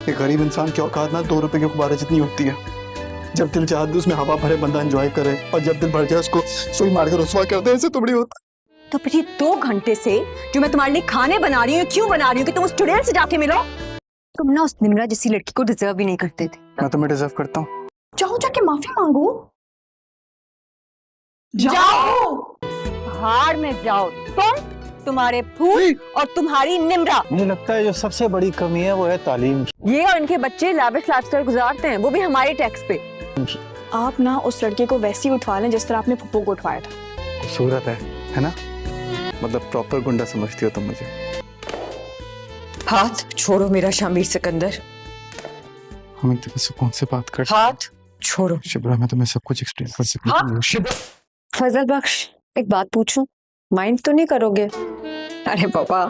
एक गरीब इंसान की औकात ना 2 रुपए के गुब्बारे जितनी होती है। जब दिल चाहता है उसमें हवा भरे बंदा एंजॉय करे, और जब दिल भर जाए उसको सुई मारकर रुसवा कर दे। ऐसे तो बड़ी होता। तो फिर ये 2 घंटे से जो मैं तुम्हारे लिए खाने बना रही हूँ, क्यों बना रही हूँ कि तुम उस स्टूडेंट से जाके मिलो? तुम ना उस निम्रा जैसी लड़की को डिजर्व भी नहीं करते थे। मैं तुम्हें डिजर्व करता हूँ। जाओ जाके माफी मांगो। जाओ बाहर में जाओ तुम, तुम्हारे फूल और तुम्हारी निम्रा। मुझे लगता है जो सबसे बड़ी कमी है वो है तालीम की। ये और इनके बच्चे लाविश लाइफस्टाइल गुजारते हैं, वो भी हमारे टैक्स पे। आप ना उस लड़के को वैसे ही उठवा लें जिस तरह आपने पप्पू को उठवाया था। खूबसूरत है ना? मतलब प्रॉपर गुंडा समझती हो तुम मुझे। हाथ छोड़ो मेरा शामिर सिकंदर, हम इतने सुकून से बात कर। हाथ छोड़ो। शिब्रा, मैं तुम्हें सब कुछ एक्सप्लेन कर सकता हूँ। फजल बख्श, एक बात पूछूं, माइंड तो नहीं करोगे? अरे पापा,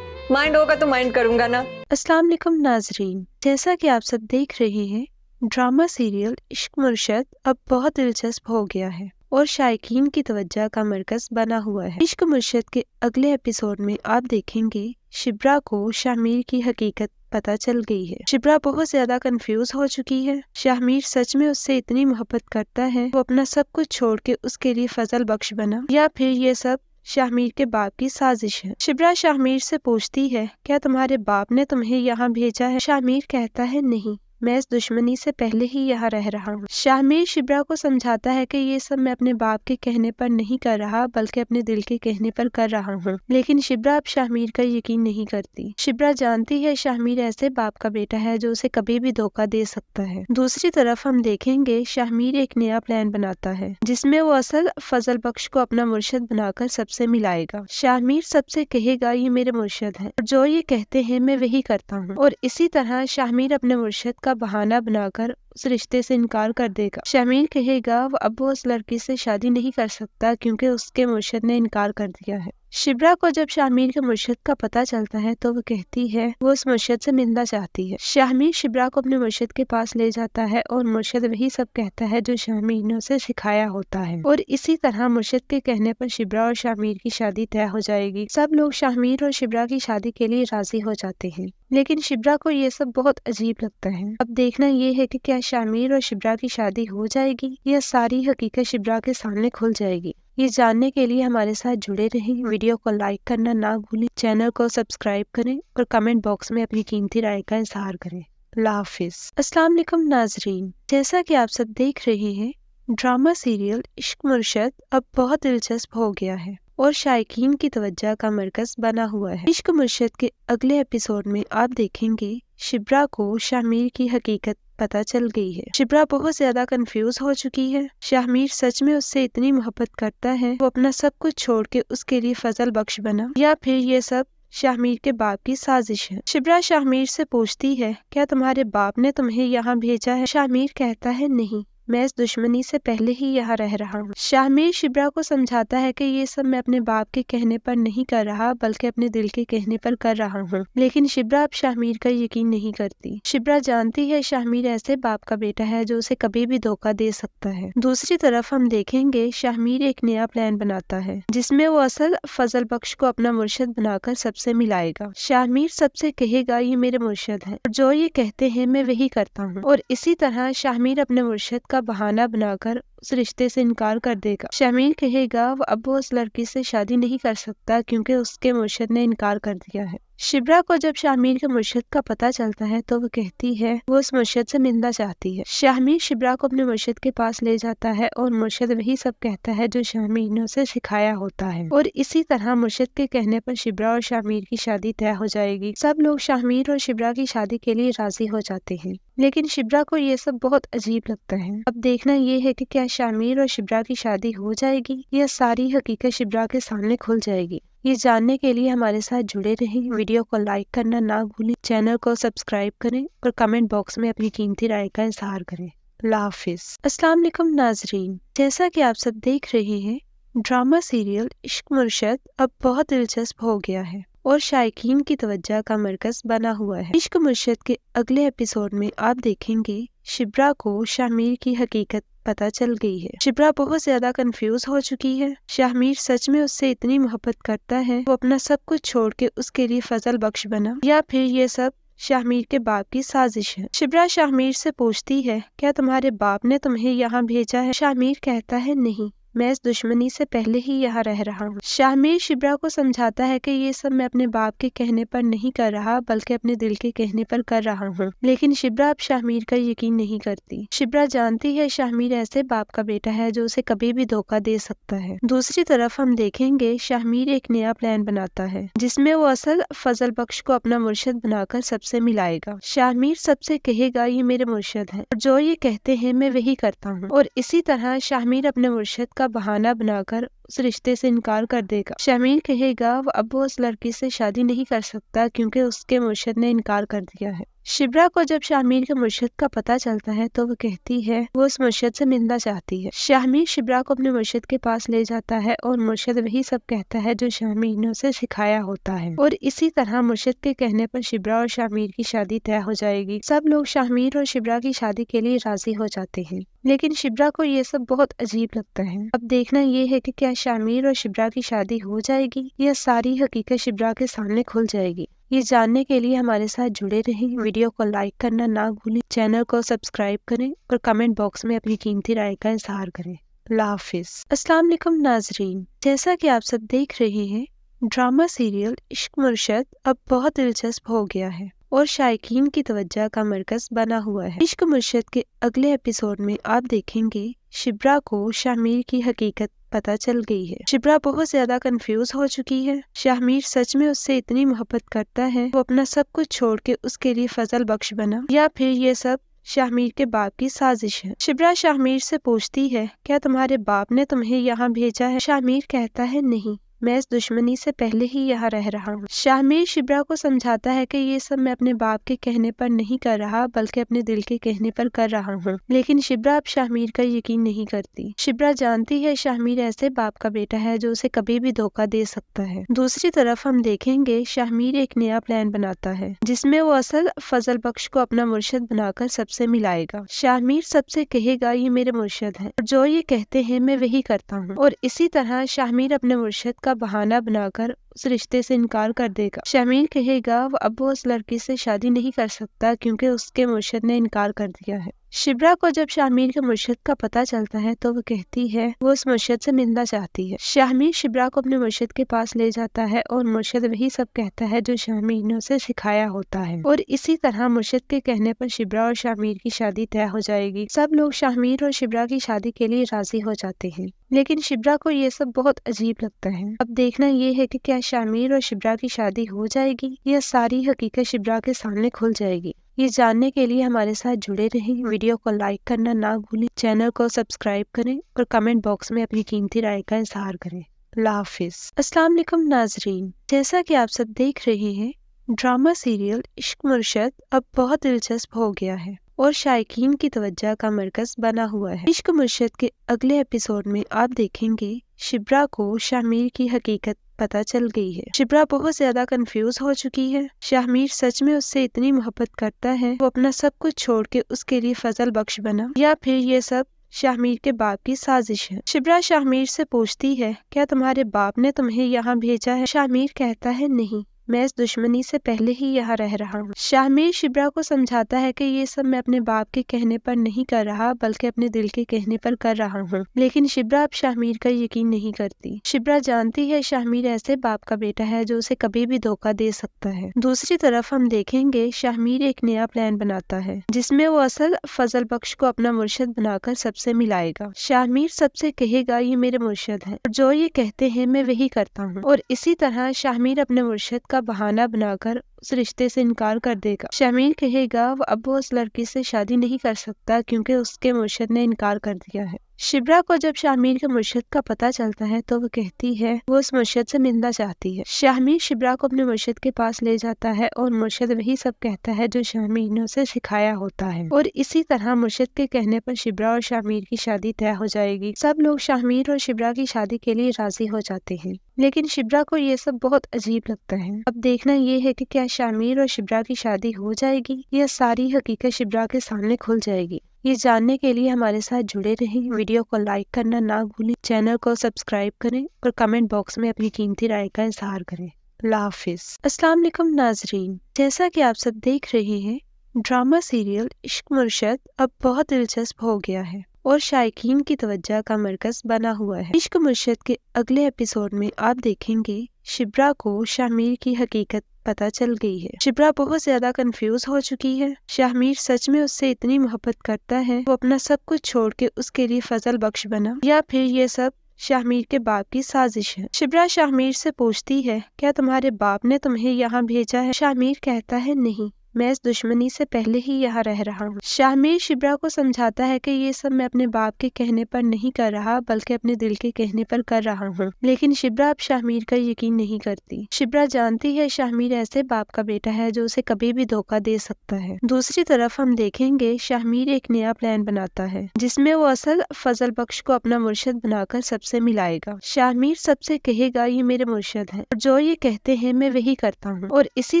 माइंड होगा तो माइंड करूंगा ना। अस्सलाम वालेकुम नाजरीन, जैसा कि आप सब देख रहे हैं, ड्रामा सीरियल इश्क मुर्शद अब बहुत दिलचस्प हो गया है और शायकीन की तवज्जो का मरकज बना हुआ है। इश्क मुर्शद के अगले एपिसोड में आप देखेंगे शिब्रा को शामिर की हकीकत पता चल गई है। शिब्रा बहुत ज्यादा कंफ्यूज हो चुकी है। शामिर सच में उससे इतनी मोहब्बत करता है, वो अपना सब कुछ छोड़ के उसके लिए फजल बख्श बना, या फिर ये सब शामिर के बाप की साजिश है। शिब्रा शामिर से पूछती है, क्या तुम्हारे बाप ने तुम्हें यहाँ भेजा है? शामिर कहता है, नहीं, मैं इस दुश्मनी से पहले ही यहाँ रह रहा हूँ। शामिर शिब्रा को समझाता है कि ये सब मैं अपने बाप के कहने पर नहीं कर रहा, बल्कि अपने दिल के कहने पर कर रहा हूँ। लेकिन शिब्रा अब शामिर का यकीन नहीं करती। शिब्रा जानती है शामिर ऐसे बाप का बेटा है जो उसे कभी भी धोखा दे सकता है। दूसरी तरफ हम देखेंगे शामिर एक नया प्लान बनाता है जिसमें वो असल फजल बख्श को अपना मुर्शद बनाकर सबसे मिलाएगा। शामिर सबसे कहेगा ये मेरे मुर्शद है, जो ये कहते हैं मैं वही करता हूँ, और इसी तरह शामिर अपने मुर्शद का बहाना बनाकर उस रिश्ते से इनकार कर देगा। शामिर कहेगा वो उस लड़की से शादी नहीं कर सकता क्योंकि उसके मुर्शद ने इनकार कर दिया है। शिब्रा को जब शामिर के मुर्शद का पता चलता है तो वो कहती है वो उस मुर्शद से मिलना चाहती है। शामिर शिब्रा को अपने मुर्शद के पास ले जाता है और मुर्शद वही सब कहता है जो शामिर ने उसे सिखाया होता है, और इसी तरह मुर्शद के कहने पर शिब्रा और शामिर की शादी तय हो जाएगी। सब लोग शामिर और शिब्रा की शादी के लिए राजी हो जाते हैं, लेकिन शिब्रा को ये सब बहुत अजीब लगता है। अब देखना ये है कि क्या शामिर और शिब्रा की शादी हो जाएगी या सारी हकीकत शिब्रा के सामने खुल जाएगी। ये जानने के लिए हमारे साथ जुड़े रहें। वीडियो को लाइक करना ना भूलें, चैनल को सब्सक्राइब करें और कमेंट बॉक्स में अपनी कीमती राय का इजहार करें। अल्लाह हाफिज। अस्सलाम वालेकुम नाजरीन, जैसा कि आप सब देख रहे हैं, ड्रामा सीरियल इश्क मुर्शद अब बहुत दिलचस्प हो गया है और शायकीन की तवज्जो का मरकज बना हुआ है। इश्क मुर्शद के अगले एपिसोड में आप देखेंगे शिब्रा को शामिर की हकीकत पता चल गई है। शिब्रा बहुत ज्यादा कंफ्यूज हो चुकी है। शामिर सच में उससे इतनी मोहब्बत करता है, वो अपना सब कुछ छोड़ के उसके लिए फजल बख्श बना, या फिर ये सब शामिर के बाप की साजिश है। शिब्रा शामिर से पूछती है, क्या तुम्हारे बाप ने तुम्हें यहाँ भेजा है? शामिर कहता है, नहीं, मैं इस दुश्मनी से पहले ही यहाँ रह रहा हूँ। शामिर शिब्रा को समझाता है कि ये सब मैं अपने बाप के कहने पर नहीं कर रहा, बल्कि अपने दिल के कहने पर कर रहा हूँ। लेकिन शिब्रा अब शामिर का यकीन नहीं करती। शिब्रा जानती है शामिर ऐसे बाप का बेटा है जो उसे कभी भी धोखा दे सकता है। दूसरी तरफ हम देखेंगे शामिर एक नया प्लान बनाता है जिसमें वो असल फजल बख्श को अपना मुर्शद बनाकर सबसे मिलाएगा। शामिर सबसे कहेगा ये मेरे मुर्शद है, जो ये कहते हैं मैं वही करता हूँ, और इसी तरह शामिर अपने मुर्शद का बहाना बनाकर उस रिश्ते से इनकार कर देगा। शामिर कहेगा वो उस लड़की से शादी नहीं कर सकता क्योंकि उसके मुर्शद ने इनकार कर दिया है। शिब्रा को जब शामिर के मुर्शद का पता चलता है तो वो कहती है वो उस मुर्शद से मिलना चाहती है। शामिर शिब्रा को अपने मुर्शद के पास ले जाता है और मुर्शद वही सब कहता है जो शामिर ने उसे सिखाया होता है, और इसी तरह मुर्शद के कहने पर शिब्रा और शामिर की शादी तय हो जाएगी। सब लोग शामिर और शिब्रा की शादी के लिए राजी हो जाते हैं, लेकिन शिब्रा को ये सब बहुत अजीब लगता है। अब देखना ये है कि क्या शामिर और शिब्रा की शादी हो जाएगी या सारी हकीकत शिब्रा के सामने खुल जाएगी। ये जानने के लिए हमारे साथ जुड़े रहें। वीडियो को लाइक करना ना भूलें, चैनल को सब्सक्राइब करें और कमेंट बॉक्स में अपनी कीमती राय का इजहार करें। अल्लाह हाफिज। अस्सलाम वालेकुम नाजरीन, जैसा कि आप सब देख रहे हैं, ड्रामा सीरियल इश्क मुर्शद अब बहुत दिलचस्प हो गया है और शायकीन की तवज्जो का मरकज बना हुआ है। इश्क मुर्शद के अगले एपिसोड में आप देखेंगे शिब्रा को शामिर की हकीकत पता चल गई है। शिब्रा बहुत ज्यादा कंफ्यूज हो चुकी है। शामिर सच में उससे इतनी मोहब्बत करता है, वो अपना सब कुछ छोड़ के उसके लिए फजल बख्श बना, या फिर ये सब शाहमीर के बाप की साजिश है। शिब्रा शाहमीर से पूछती है, क्या तुम्हारे बाप ने तुम्हें यहाँ भेजा है? शाहमीर कहता है, नहीं, मैं इस दुश्मनी से पहले ही यहाँ रह रहा हूँ। शाहमीर शिब्रा को समझाता है कि ये सब मैं अपने बाप के कहने पर नहीं कर रहा बल्कि अपने दिल के कहने पर कर रहा हूँ, लेकिन शिब्रा अब शाहमीर का यकीन नहीं करती। शिब्रा जानती है शाहमीर ऐसे बाप का बेटा है जो उसे कभी भी धोखा दे सकता है। दूसरी तरफ हम देखेंगे शाहमीर एक नया प्लान बनाता है जिसमें वो असल फजल बख्श को अपना मुर्शिद बनाकर सबसे मिलाएगा। शाहमीर सबसे कहेगा ये मेरे मुर्शिद हैं, जो ये कहते हैं मैं वही करता हूँ, और इसी तरह शाहमीर अपने मुर्शिद का बहाना बनाकर उस रिश्ते से इनकार कर देगा। शाहमीर कहेगा अब वो उस लड़की से शादी नहीं कर सकता क्योंकि उसके मुर्शिद ने इनकार कर दिया है। शिब्रा को जब शाहमीर के मुर्शिद का पता चलता है तो वो कहती है वो उस मुर्शिद से मिलना चाहती है। शाहमीर शिब्रा को अपने मुर्शिद के पास ले जाता है और मुर्शिद वही सब कहता है जो शाहमीर ने उसे सिखाया होता है, और इसी तरह मुर्शिद के कहने पर शिब्रा और शाहमीर की शादी तय हो जाएगी। सब लोग शाहमीर और शिब्रा की शादी के लिए राजी हो जाते हैं, लेकिन शिब्रा को ये सब बहुत अजीब लगता है। अब देखना ये है कि क्या शाहमीर और शिब्रा की शादी हो जाएगी या सारी हकीकत शिब्रा के सामने खुल जाएगी। ये जानने के लिए हमारे साथ जुड़े रहें। वीडियो को लाइक करना ना भूलें, चैनल को सब्सक्राइब करें और कमेंट बॉक्स में अपनी कीमती राय का इजहार करें। अल्लाह हाफिज। अस्सलाम वालेकुम नाजरीन, जैसा कि आप सब देख रहे हैं, ड्रामा सीरियल इश्क मुर्शद अब बहुत दिलचस्प हो गया है और शायकीन की तवज्जो का मरकज बना हुआ है। इश्क मुर्शद के अगले एपिसोड में आप देखेंगे शिब्रा को शाहमीर की हकीकत पता चल गई है। शिब्रा बहुत ज्यादा कंफ्यूज हो चुकी है। शाहमीर सच में उससे इतनी मोहब्बत करता है, वो अपना सब कुछ छोड़ के उसके लिए फजल बख्श बना, या फिर ये सब शाहमीर के बाप की साजिश है। शिब्रा शाहमीर से पूछती है, क्या तुम्हारे बाप ने तुम्हें यहाँ भेजा है? शाहमीर कहता है, नहीं, मैं इस दुश्मनी से पहले ही यहाँ रह रहा हूँ। शाहमीर शिब्रा को समझाता है कि ये सब मैं अपने बाप के कहने पर नहीं कर रहा बल्कि अपने दिल के कहने पर कर रहा हूँ, लेकिन शिब्रा अब शाहमीर का यकीन नहीं करती। शिब्रा जानती है शाहमीर ऐसे बाप का बेटा है जो उसे कभी भी धोखा दे सकता है। दूसरी तरफ हम देखेंगे शाहमीर एक नया प्लान बनाता है जिसमें वो असल फजल बख्श को अपना मुर्शिद बनाकर सबसे मिलाएगा। शाहमीर सबसे कहेगा ये मेरे मुर्शिद हैं, जो ये कहते हैं मैं वही करता हूँ, और इसी तरह शाहमीर अपने मुर्शिद का बहाना बनाकर उस रिश्ते से इनकार कर देगा। शाहमीर कहेगा अब वो उस लड़की से शादी नहीं कर सकता क्योंकि उसके मुर्शिद ने इनकार कर दिया है। शिब्रा को जब शाहमीर के मुर्शिद का पता चलता है तो वो कहती है वो उस मुर्शिद से मिलना चाहती है। शाहमीर शिब्रा को अपने मुर्शिद के पास ले जाता है और मुर्शिद वही सब कहता है जो शाहमीर ने उसे सिखाया होता है, और इसी तरह मुर्शिद के कहने पर शिब्रा और शाहमीर की शादी तय हो जाएगी। सब लोग शाहमीर और शिब्रा की शादी के लिए राजी हो जाते हैं, लेकिन शिब्रा को ये सब बहुत अजीब लगता है। अब देखना ये है कि क्या शाहमीर और शिब्रा की शादी हो जाएगी या सारी हकीकत शिब्रा के सामने खुल जाएगी। ये जानने के लिए हमारे साथ जुड़े रहें। वीडियो को लाइक करना ना भूलें, चैनल को सब्सक्राइब करें और कमेंट बॉक्स में अपनी कीमती राय का इजहार करें। अल्लाह हाफिज। अस्सलाम वालेकुम नाजरीन, जैसा कि आप सब देख रहे हैं, ड्रामा सीरियल इश्क मुर्शद अब बहुत दिलचस्प हो गया है और शायकीन की तवज्जो का मरकज बना हुआ है। इश्क मुर्शद के अगले एपिसोड में आप देखेंगे शिब्रा को शाहमीर की हकीकत पता चल गई है। शिब्रा बहुत ज्यादा कंफ्यूज हो चुकी है। शाहमीर सच में उससे इतनी मोहब्बत करता है, वो अपना सब कुछ छोड़ के उसके लिए फजल बख्श बना, या फिर ये सब शाहमीर के बाप की साजिश है। शिब्रा शाहमीर से पूछती है, क्या तुम्हारे बाप ने तुम्हें यहाँ भेजा है? शाहमीर कहता है, नहीं, मैं इस दुश्मनी से पहले ही यहाँ रह रहा हूँ। शाहमीर शिब्रा को समझाता है कि ये सब मैं अपने बाप के कहने पर नहीं कर रहा बल्कि अपने दिल के कहने पर कर रहा हूँ, लेकिन शिब्रा अब शाहमीर का यकीन नहीं करती। शिब्रा जानती है शाहमीर ऐसे बाप का बेटा है जो उसे कभी भी धोखा दे सकता है। दूसरी तरफ हम देखेंगे शाहमीर एक नया प्लान बनाता है जिसमें वो असल फजल बख्श को अपना मुर्शिद बनाकर सबसे मिलाएगा। शाहमीर सबसे कहेगा ये मेरे मुर्शिद हैं, जो ये कहते हैं मैं वही करता हूँ, और इसी तरह शाहमीर अपने मुर्शिद का बहाना बनाकर उस रिश्ते से इनकार कर देगा। शाहमीर कहेगा अब वो उस लड़की से शादी नहीं कर सकता क्योंकि उसके मुर्शिद ने इनकार कर दिया है। शिब्रा को जब शाहमीर के मुर्शिद का पता चलता है तो वो कहती है वो उस मुर्शिद से मिलना चाहती है। शाहमीर शिब्रा को अपने मुर्शिद के पास ले जाता है और मुर्शिद वही सब कहता है जो शाहमीर ने उसे सिखाया होता है, और इसी तरह मुर्शिद के कहने पर शिब्रा और शाहमीर की शादी तय हो जाएगी। सब लोग शाहमीर और शिब्रा की शादी के लिए राजी हो जाते हैं, लेकिन शिब्रा को ये सब बहुत अजीब लगता है। अब देखना ये है कि क्या शाहमीर और शिब्रा की शादी हो जाएगी या सारी हकीकत शिब्रा के सामने खुल जाएगी। ये जानने के लिए हमारे साथ जुड़े रहें। वीडियो को लाइक करना ना भूलें, चैनल को सब्सक्राइब करें और कमेंट बॉक्स में अपनी कीमती राय का इजहार करें। अल्लाह हाफिज। अस्सलाम वालेकुम नाजरीन, जैसा कि आप सब देख रहे हैं, ड्रामा सीरियल इश्क मुर्शद अब बहुत दिलचस्प हो गया है और शायकीन की तवज्जो का मरकज बना हुआ है। इश्क मुर्शद के अगले एपिसोड में आप देखेंगे शिब्रा को शाहमीर की हकीकत पता चल गई है। शिब्रा बहुत ज्यादा कंफ्यूज हो चुकी है। शाहमीर सच में उससे इतनी मोहब्बत करता है, वो अपना सब कुछ छोड़ के उसके लिए फजल बख्श बना, या फिर ये सब शाहमीर के बाप की साजिश है। शिब्रा शाहमीर से पूछती है, क्या तुम्हारे बाप ने तुम्हें यहाँ भेजा है? शाहमीर कहता है, नहीं, मैं इस दुश्मनी से पहले ही यहाँ रह रहा हूँ। शाहमीर शिब्रा को समझाता है कि ये सब मैं अपने बाप के कहने पर नहीं कर रहा, बल्कि अपने दिल के कहने पर कर रहा हूँ। लेकिन शिब्रा अब शाहमीर का यकीन नहीं करती। शिब्रा जानती है शाहमीर ऐसे बाप का बेटा है जो उसे कभी भी धोखा दे सकता है। दूसरी तरफ हम देखेंगे शाहमीर एक नया प्लान बनाता है, जिसमें वो असल फजल बख्श को अपना मुर्शद बनाकर सबसे मिलाएगा। शाहमीर सबसे कहेगा, ये मेरे मुर्शद है, जो ये कहते हैं मैं वही करता हूँ। और इसी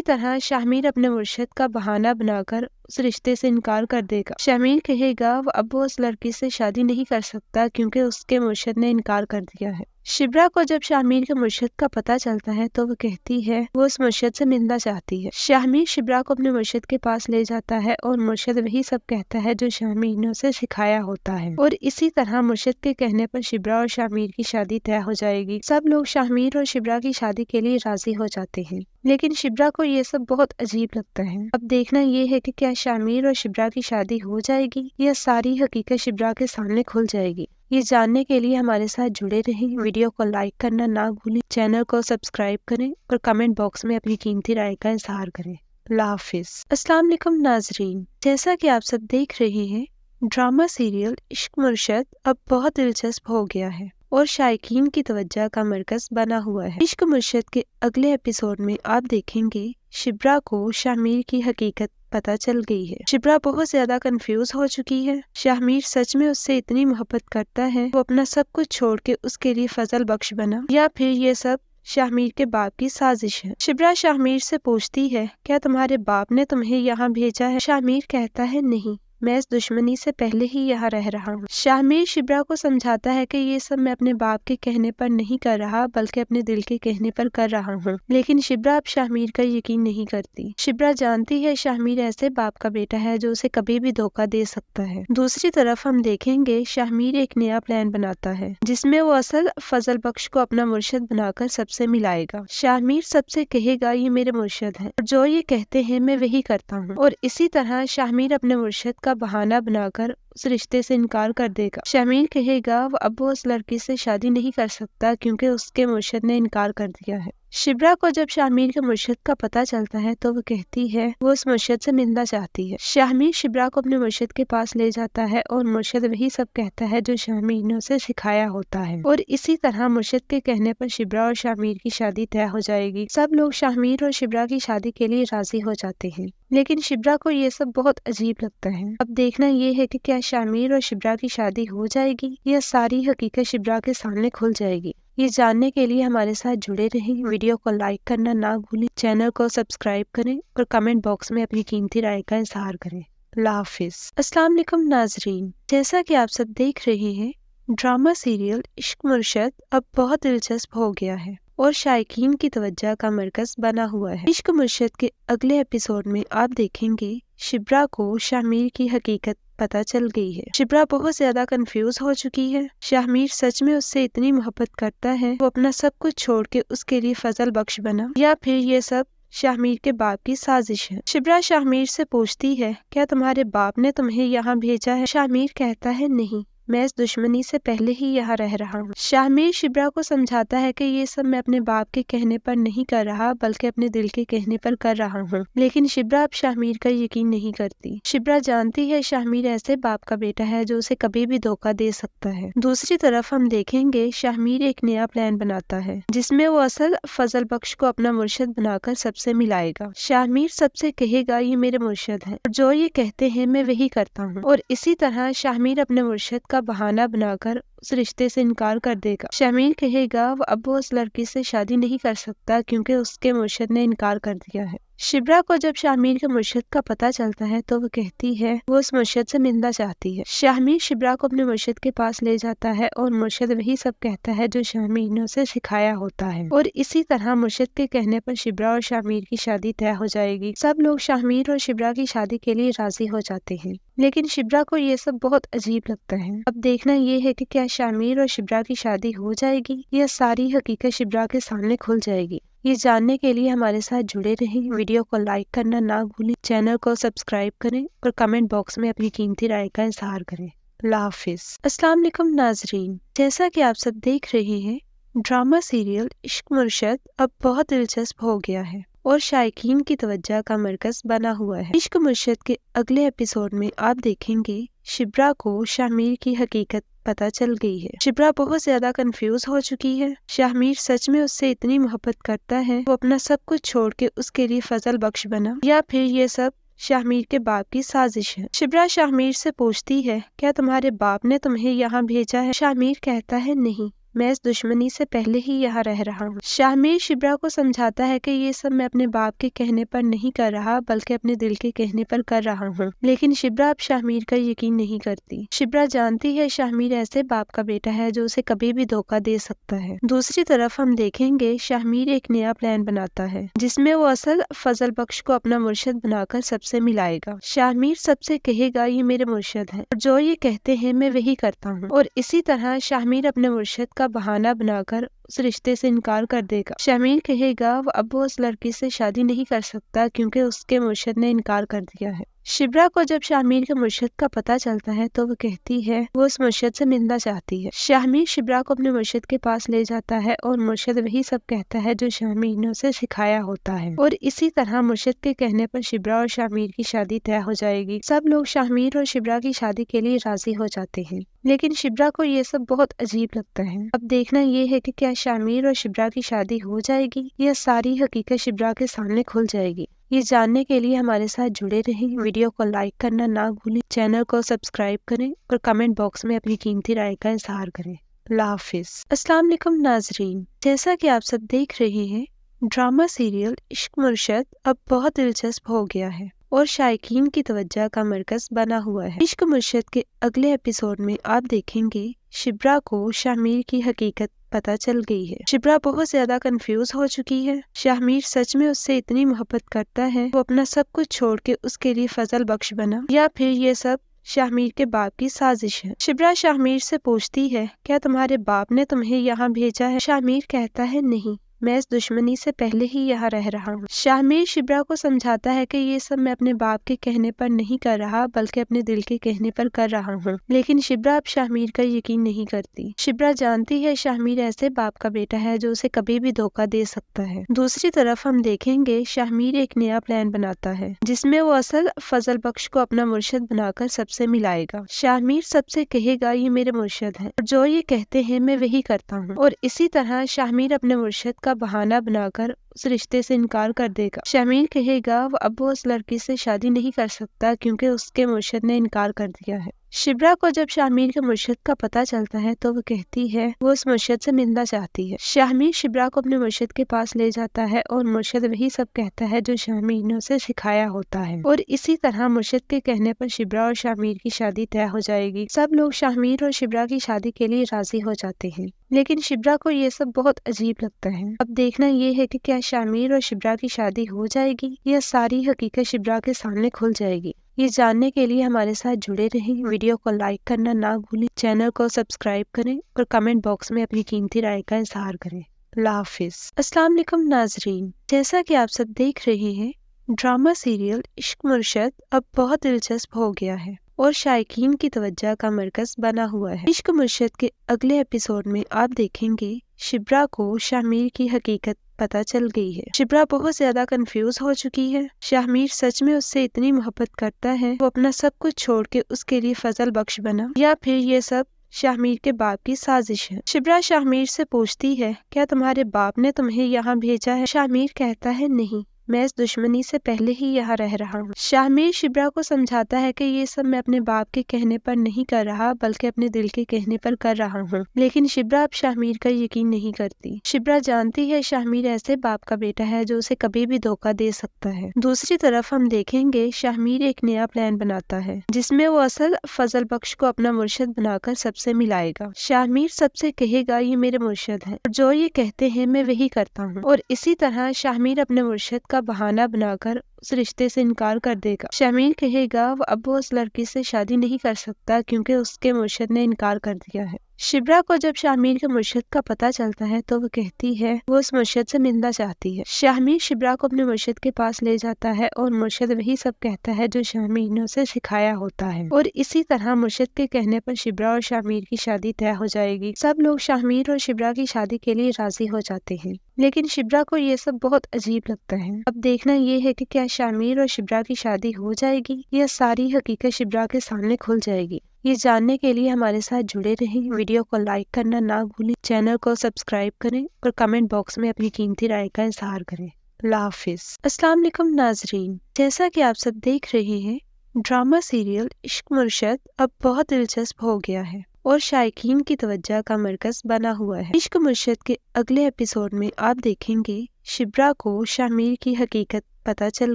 तरह शाहमीर अपने मुर्शद का बहाना बनाकर उस रिश्ते से इनकार कर देगा। शाहमीर कहेगा अब वो उस लड़की से शादी नहीं कर सकता क्योंकि उसके मुर्शद ने इनकार कर दिया है। शिब्रा को जब शाहमीर के मुर्शद का पता चलता है तो वो कहती है वो उस मुर्शद से मिलना चाहती है। शाहमीर शिब्रा को अपने मुर्शद के पास ले जाता है और मुर्शद वही सब कहता है जो शाहमीर ने उसे सिखाया होता है। और इसी तरह मुर्शद के कहने पर शिब्रा और शाहमीर की शादी तय हो जाएगी। सब लोग शाहमीर और शिब्रा की शादी के लिए राजी हो जाते हैं, लेकिन शिब्रा को ये सब बहुत अजीब लगता है। अब देखना ये है कि क्या शाहमीर और शिब्रा की शादी हो जाएगी या सारी हकीकत शिब्रा के सामने खुल जाएगी। ये जानने के लिए हमारे साथ जुड़े रहें। वीडियो को लाइक करना ना भूलें, चैनल को सब्सक्राइब करें और कमेंट बॉक्स में अपनी कीमती राय का इजहार करें। अल्लाह हाफिज। अस्सलाम वालेकुम नाजरीन, जैसा कि आप सब देख रहे हैं, ड्रामा सीरियल इश्क मुर्शद अब बहुत दिलचस्प हो गया है और शायकीन की तवज्जो का मरकज बना हुआ है। इश्क मुर्शद के अगले एपिसोड में आप देखेंगे शिब्रा को शाहमीर की हकीकत पता चल गई है। शिब्रा बहुत ज्यादा कंफ्यूज हो चुकी है। शाहमीर सच में उससे इतनी मोहब्बत करता है, वो अपना सब कुछ छोड़ के उसके लिए फजल बख्श बना, या फिर ये सब शाहमीर के बाप की साजिश है। शिब्रा शाहमीर से पूछती है, क्या तुम्हारे बाप ने तुम्हें यहाँ भेजा है? शाहमीर कहता है, नहीं, मैं इस दुश्मनी से पहले ही यहाँ रह रहा हूँ। शाहमीर शिब्रा को समझाता है कि ये सब मैं अपने बाप के कहने पर नहीं कर रहा, बल्कि अपने दिल के कहने पर कर रहा हूँ। लेकिन शिब्रा अब शाहमीर का यकीन नहीं करती। शिब्रा जानती है शाहमीर ऐसे बाप का बेटा है जो उसे कभी भी धोखा दे सकता है। दूसरी तरफ हम देखेंगे शाहमीर एक नया प्लान बनाता है, जिसमें वो असल फजल बख्श को अपना मुर्शद बनाकर सबसे मिलाएगा। शाहमीर सबसे कहेगा, ये मेरे मुर्शद है, जो ये कहते हैं मैं वही करता हूँ। और इसी तरह शाहमीर अपने मुर्शद का बहाना बनाकर उस रिश्ते से इनकार कर देगा। शाहमीर कहेगा अब वो उस लड़की से शादी नहीं कर सकता क्योंकि उसके मुर्शद ने इनकार कर दिया है। शिब्रा को जब शाहमीर के मुर्शद का पता चलता है तो वो कहती है वो उस मुर्शद से मिलना चाहती है। शाहमीर शिब्रा को अपने मुर्शद के पास ले जाता है और मुर्शद वही सब कहता है जो शाहमीर ने उसे सिखाया होता है। और इसी तरह मुर्शद के कहने पर शिब्रा और शाहमीर की शादी तय हो जाएगी। सब लोग शाहमीर और शिब्रा की शादी के लिए राजी हो जाते हैं, लेकिन शिब्रा को ये सब बहुत अजीब लगता है। अब देखना ये है कि क्या शाहमीर और शिब्रा की शादी हो जाएगी या सारी हकीकत शिब्रा के सामने खुल जाएगी। ये जानने के लिए हमारे साथ जुड़े रहें। वीडियो को लाइक करना ना भूलें, चैनल को सब्सक्राइब करें और कमेंट बॉक्स में अपनी कीमती राय का इजहार करें। अल्लाह हाफिज। अस्सलाम वालेकुम नाजरीन, जैसा कि आप सब देख रहे हैं, ड्रामा सीरियल इश्क मुर्शद अब बहुत दिलचस्प हो गया है और शायकीन की तवज्जो का मरकज बना हुआ है। इश्क मुर्शद के अगले एपिसोड में आप देखेंगे शिब्रा को शाहमीर की हकीकत पता चल गई है। शिब्रा बहुत ज्यादा कंफ्यूज हो चुकी है। शाहमीर सच में उससे इतनी मोहब्बत करता है, वो अपना सब कुछ छोड़ के उसके लिए फजल बख्श बना, या फिर ये सब शाहमीर के बाप की साजिश है। शिब्रा शाहमीर से पूछती है, क्या तुम्हारे बाप ने तुम्हें यहाँ भेजा है? शाहमीर कहता है, नहीं, मैं इस दुश्मनी से पहले ही यहाँ रह रहा हूँ। शाहमीर शिब्रा को समझाता है कि ये सब मैं अपने बाप के कहने पर नहीं कर रहा, बल्कि अपने दिल के कहने पर कर रहा हूँ। लेकिन शिब्रा अब शाहमीर का यकीन नहीं करती। शिब्रा जानती है शाहमीर ऐसे बाप का बेटा है जो उसे कभी भी धोखा दे सकता है। दूसरी तरफ हम देखेंगे शाहमीर एक नया प्लान बनाता है, जिसमें वो असल फजल बख्श को अपना मुर्शद बनाकर सबसे मिलाएगा। शाहमीर सबसे कहेगा, ये मेरे मुर्शद है, जो ये कहते हैं मैं वही करता हूँ। और इसी तरह शाहमीर अपने मुर्शद का बहाना बनाकर उस रिश्ते से इनकार कर देगा। शाहमीर कहेगा अब वो उस लड़की से शादी नहीं कर सकता क्योंकि उसके मुर्शद ने इनकार कर दिया है। शिब्रा को जब शाहमीर के मुर्शिद का पता चलता है तो वो कहती है वो उस मुर्शिद से मिलना चाहती है। शाहमीर शिब्रा को अपने मुर्शिद के पास ले जाता है और मुर्शिद वही सब कहता है जो शाहमीर ने उसे सिखाया होता है और इसी तरह मुर्शिद के कहने पर शिब्रा और शाहमीर की शादी तय हो जाएगी। सब लोग शाहमीर और शिब्रा की शादी के लिए राजी हो जाते हैं, लेकिन शिब्रा को ये सब बहुत अजीब लगता है। अब देखना ये है कि क्या शाहमीर और शिब्रा की शादी हो जाएगी या सारी हकीकत शिब्रा के सामने खुल जाएगी। ये जानने के लिए हमारे साथ जुड़े रहें। वीडियो को लाइक करना ना भूलें, चैनल को सब्सक्राइब करें और कमेंट बॉक्स में अपनी कीमती राय का इजहार करें। अल्लाह हाफिज। अस्सलाम वालेकुम नाजरीन, जैसा कि आप सब देख रहे हैं, ड्रामा सीरियल इश्क मुर्शद अब बहुत दिलचस्प हो गया है और शायकीन की तवज्जो का मरकज बना हुआ है। इश्क मुर्शद के अगले एपिसोड में आप देखेंगे शिब्रा को शाहमीर की हकीकत पता चल गई है। शिब्रा बहुत ज्यादा कंफ्यूज हो चुकी है। शाहमीर सच में उससे इतनी मोहब्बत करता है, वो अपना सब कुछ छोड़ के उसके लिए फजल बख्श बना, या फिर ये सब शाहमीर के बाप की साजिश है। शिब्रा शाहमीर से पूछती है क्या तुम्हारे बाप ने तुम्हें यहाँ भेजा है? शाहमीर कहता है नहीं, मैं इस दुश्मनी से पहले ही यहाँ रह रहा हूँ। शाहमीर शिब्रा को समझाता है कि ये सब मैं अपने बाप के कहने पर नहीं कर रहा बल्कि अपने दिल के कहने पर कर रहा हूँ, लेकिन शिब्रा अब शाहमीर का यकीन नहीं करती। शिब्रा जानती है शाहमीर ऐसे बाप का बेटा है जो उसे कभी भी धोखा दे सकता है। दूसरी तरफ हम देखेंगे शाहमीर एक नया प्लान बनाता है जिसमें वो असल फजल बख्श को अपना मुर्शिद बनाकर सबसे मिलाएगा। शाहमीर सबसे कहेगा ये मेरे मुर्शिद है, जो ये कहते हैं मैं वही करता हूँ, और इसी तरह शाहमीर अपने मुर्शिद का बहाना बनाकर उस रिश्ते से इनकार कर देगा। शाहमीर कहेगा वो उस लड़की से शादी नहीं कर सकता क्योंकि उसके मुर्शिद ने इनकार कर दिया है। शिब्रा को जब शाहमीर के मुर्शिद का पता चलता है तो वो कहती है वो उस मुर्शिद से मिलना चाहती है। शाहमीर शिब्रा को अपने मुर्शिद के पास ले जाता है और मुर्शिद वही सब कहता है जो शाहमीर ने उसे सिखाया होता है और इसी तरह मुर्शिद के कहने पर शिब्रा और शाहमीर की शादी तय हो जाएगी। सब लोग शाहमीर और शिब्रा की शादी के लिए राजी हो जाते हैं, लेकिन शिब्रा को ये सब बहुत अजीब लगता है। अब देखना ये है कि क्या शाहमीर और शिब्रा की शादी हो जाएगी या सारी हकीकत शिब्रा के सामने खुल जाएगी। ये जानने के लिए हमारे साथ जुड़े रहें। वीडियो को लाइक करना ना भूलें, चैनल को सब्सक्राइब करें और कमेंट बॉक्स में अपनी कीमती राय का इजहार करें। अल्लाह हाफिज। अस्सलाम वालेकुम नाजरीन, जैसा कि आप सब देख रहे हैं, ड्रामा सीरियल इश्क मुर्शद अब बहुत दिलचस्प हो गया है और शायकीन की तवज्जो का मरकज बना हुआ है। इश्क मुर्शद के अगले एपिसोड में आप देखेंगे शिब्रा को शाहमीर की हकीकत पता चल गई है। शिब्रा बहुत ज्यादा कंफ्यूज हो चुकी है। शाहमीर सच में उससे इतनी मोहब्बत करता है, वो अपना सब कुछ छोड़ के उसके लिए फजल बख्श बना, या फिर ये सब शाहमीर के बाप की साजिश है। शिब्रा शाहमीर से पूछती है क्या तुम्हारे बाप ने तुम्हें यहाँ भेजा है? शाहमीर कहता है नहीं, मैं इस दुश्मनी से पहले ही यहाँ रह रहा हूँ। शाहमीर शिब्रा को समझाता है कि ये सब मैं अपने बाप के कहने पर नहीं कर रहा बल्कि अपने दिल के कहने पर कर रहा हूँ, लेकिन शिब्रा अब शाहमीर का यकीन नहीं करती। शिब्रा जानती है शाहमीर ऐसे बाप का बेटा है जो उसे कभी भी धोखा दे सकता है। दूसरी तरफ हम देखेंगे शाहमीर एक नया प्लान बनाता है जिसमें वो असल फजल बख्श को अपना मुर्शिद बनाकर सबसे मिलाएगा। शाहमीर सबसे कहेगा ये मेरे मुर्शिद है, जो ये कहते हैं मैं वही करता हूँ, और इसी तरह शाहमीर अपने मुर्शिद का बहाना बनाकर उस रिश्ते से इनकार कर देगा। शाहमीर कहेगा वो उस लड़की से शादी नहीं कर सकता क्योंकि उसके मुर्शिद ने इनकार कर दिया है। शिब्रा को जब शाहमीर के मुर्शिद का पता चलता है तो वो कहती है वो उस मुर्शिद से मिलना चाहती है। शाहमीर शिब्रा को अपने मुर्शिद के पास ले जाता है और मुर्शिद वही सब कहता है जो शाहमीर ने उसे सिखाया होता है और इसी तरह मुर्शिद के कहने पर शिब्रा और शाहमीर की शादी तय हो जाएगी। सब लोग शाहमीर और शिब्रा की शादी के लिए राजी हो जाते हैं, लेकिन शिब्रा को ये सब बहुत अजीब लगता है। अब देखना ये है कि क्या शाहमीर और शिब्रा की शादी हो जाएगी या सारी हकीकत शिब्रा के सामने खुल जाएगी। ये जानने के लिए हमारे साथ जुड़े रहें। वीडियो को लाइक करना ना भूलें, चैनल को सब्सक्राइब करें और कमेंट बॉक्स में अपनी कीमती राय का इजहार करें। अल्लाह हाफिज। अस्सलाम वालेकुम नाजरीन, जैसा कि आप सब देख रहे हैं, ड्रामा सीरियल इश्क मुर्शद अब बहुत दिलचस्प हो गया है और शायकीन की तवज्जो का मरकज बना हुआ है। इश्क मुर्शद के अगले एपिसोड में आप देखेंगे शिब्रा को शाहमीर की हकीकत पता चल गई है। शिब्रा बहुत ज्यादा कंफ्यूज हो चुकी है। शाहमीर सच में उससे इतनी मोहब्बत करता है, वो अपना सब कुछ छोड़ के उसके लिए फजल बख्श बना, या फिर ये सब शाहमीर के बाप की साजिश है। शिब्रा शाहमीर से पूछती है क्या तुम्हारे बाप ने तुम्हें यहाँ भेजा है? शाहमीर कहता है नहीं, मैं इस दुश्मनी से पहले ही यहाँ रह रहा हूँ। शाहमीर शिब्रा को समझाता है कि ये सब मैं अपने बाप के कहने पर नहीं कर रहा बल्कि अपने दिल के कहने पर कर रहा हूँ, लेकिन शिब्रा अब शाहमीर का यकीन नहीं करती। शिब्रा जानती है शाहमीर ऐसे बाप का बेटा है जो उसे कभी भी धोखा दे सकता है। दूसरी तरफ हम देखेंगे शाहमीर एक नया प्लान बनाता है जिसमें वो असल फजल बख्श को अपना मुर्शिद बनाकर सबसे मिलाएगा। शाहमीर सबसे कहेगा ये मेरे मुर्शिद हैं, जो ये कहते हैं मैं वही करता हूँ, और इसी तरह शाहमीर अपने मुर्शिद का बहाना बनाकर उस रिश्ते से इनकार कर देगा। शाहमीर कहेगा वो उस लड़की से शादी नहीं कर सकता क्योंकि उसके मुर्शिद ने इनकार कर दिया है। शिब्रा को जब शाहमीर के मुर्शिद का पता चलता है तो वो कहती है वो उस मुर्शिद से मिलना चाहती है। शाहमीर शिब्रा को अपने मुर्शिद के पास ले जाता है और मुर्शिद वही सब कहता है जो शाहमीर ने उसे सिखाया होता है, और इसी तरह मुर्शिद के कहने पर शिब्रा और शाहमीर की शादी तय हो जाएगी। सब लोग शाहमीर और शिब्रा की शादी के लिए राजी हो जाते हैं, लेकिन शिब्रा को ये सब बहुत अजीब लगता है। अब देखना ये है कि क्या शाहमीर और शिब्रा की शादी हो जाएगी या सारी हकीकत शिब्रा के सामने खुल जाएगी। ये जानने के लिए हमारे साथ जुड़े रहें। वीडियो को लाइक करना ना भूलें, चैनल को सब्सक्राइब करें और कमेंट बॉक्स में अपनी कीमती राय का इजहार करें। अल्लाह हाफिज। अस्सलाम वालेकुम नाजरीन, जैसा कि आप सब देख रहे हैं, ड्रामा सीरियल इश्क मुर्शद अब बहुत दिलचस्प हो गया है और शायकीन की तवज्जो का मरकज बना हुआ है। इश्क मुर्शद के अगले एपिसोड में आप देखेंगे शिब्रा को शाहमीर की हकीकत पता चल